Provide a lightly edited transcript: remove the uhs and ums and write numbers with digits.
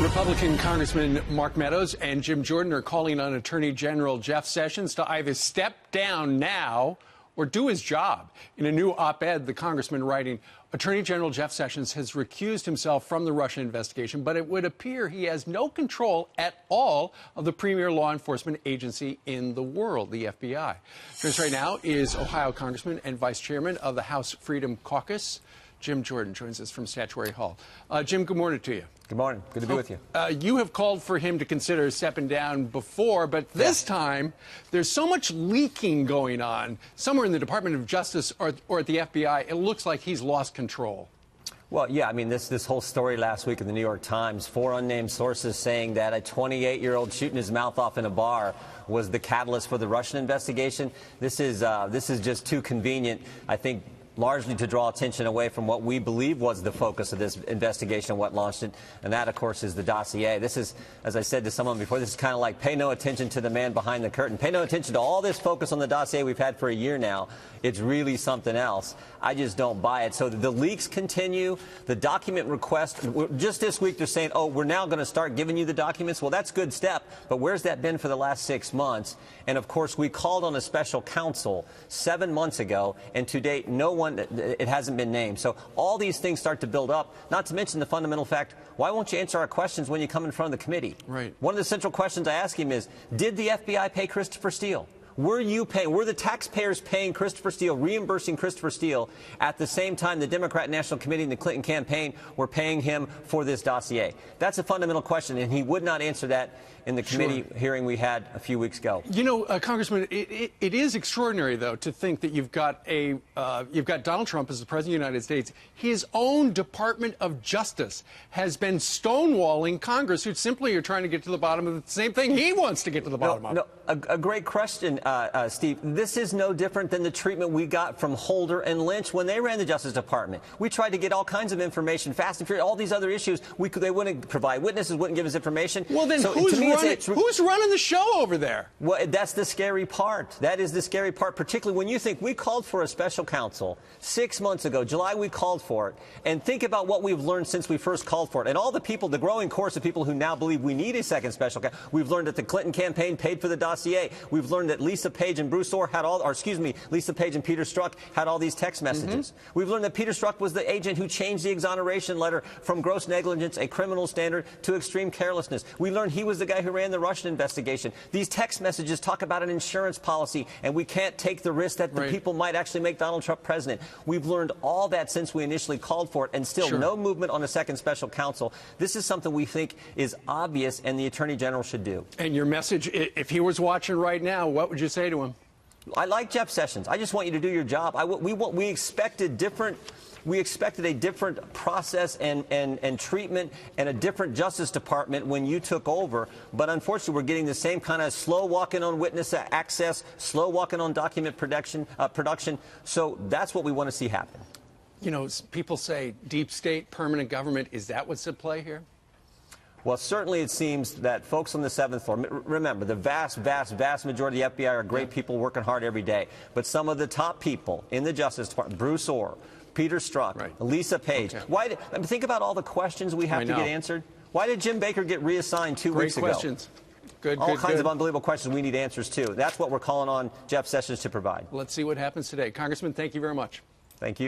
Republican Congressman Mark Meadows and Jim Jordan are calling on Attorney General Jeff Sessions to either step down now or do his job. In a new op-ed, the congressman writing, Attorney General Jeff Sessions has recused himself from the Russian investigation, but it would appear he has no control at all of the premier law enforcement agency in the world, the FBI. Joining us right now is Ohio Congressman and Vice Chairman of the House Freedom Caucus, Jim Jordan, joins us from Statuary Hall. Jim, good morning to you. Good morning. Good to be with you. You have called for him to consider stepping down before, but this time there's so much leaking going on somewhere in the Department of Justice or at the FBI, it looks like he's lost control. Well, yeah, I mean, this whole story last week in the New York Times, 4 unnamed sources saying that a 28-year-old shooting his mouth off in a bar was the catalyst for the Russian investigation. This is just too convenient, I think, largely to draw attention away from what we believe was the focus of this investigation and what launched it, and that, of course, is the dossier. This is, as I said to someone before, this is kind of like pay no attention to the man behind the curtain. Pay no attention to all this focus on the dossier we've had for a year now. It's really something else. I just don't buy it. So the leaks continue. The document request, just this week they're saying, oh, we're now going to start giving you the documents. Well, that's a good step, but where's that been for the last 6 months? And, of course, we called on a special counsel 7 months ago, and to date, no one, it hasn't been named. So all these things start to build up, not to mention the fundamental fact, why won't you answer our questions when you come in front of the committee? Right. One of the central questions I ask him is, did the FBI pay Christopher Steele? Were the taxpayers paying Christopher Steele, reimbursing Christopher Steele, at the same time the Democrat National Committee and the Clinton campaign were paying him for this dossier? That's a fundamental question, and he would not answer that in the committee hearing we had a few weeks ago. You know, Congressman, it is extraordinary, though, to think that you've got Donald Trump as the President of the United States. His own Department of Justice has been stonewalling Congress, who simply are trying to get to the bottom of the same thing he wants to get to the bottom of. No, a great question, Steve. This is no different than the treatment we got from Holder and Lynch when they ran the Justice Department. We tried to get all kinds of information, fast and furious, all these other issues. They wouldn't provide witnesses, wouldn't give us information. Well, then who's running the show over there? Well, that's the scary part. That is the scary part, particularly when you think we called for a special counsel 6 months ago. July, we called for it. And think about what we've learned since we first called for it. And all the people, the growing chorus of people who now believe we need a second special counsel. We've learned that the Clinton campaign paid for the dossier. We've learned that Lisa Page and Bruce Orr had Lisa Page and Peter Strzok had all these text messages. We've learned that Peter Strzok was the agent who changed the exoneration letter from gross negligence, a criminal standard, to extreme carelessness. We learned he was the guy who ran the Russian investigation. These text messages talk about an insurance policy, and we can't take the risk that the people might actually make Donald Trump president. We've learned all that since we initially called for it, and still no movement on a second special counsel. This is something we think is obvious and the Attorney General should do. And your message, if he was watching right now, what would you say to him? I like Jeff Sessions. I just want you to do your job. We expected a different process and treatment and a different Justice Department when you took over. But unfortunately, we're getting the same kind of slow walking on witness access, slow walking on document production. So that's what we want to see happen. You know, people say deep state, permanent government. Is that what's at play here? Well, certainly it seems that folks on the 7th floor, remember, the vast majority of the FBI are great people working hard every day. But some of the top people in the Justice Department, Bruce Orr, Peter Strzok, Lisa Page. Think about all the questions we have to get answered. Why did Jim Baker get reassigned 2 weeks ago? Great questions. All kinds of unbelievable questions we need answers to. That's what we're calling on Jeff Sessions to provide. Let's see what happens today. Congressman, thank you very much. Thank you.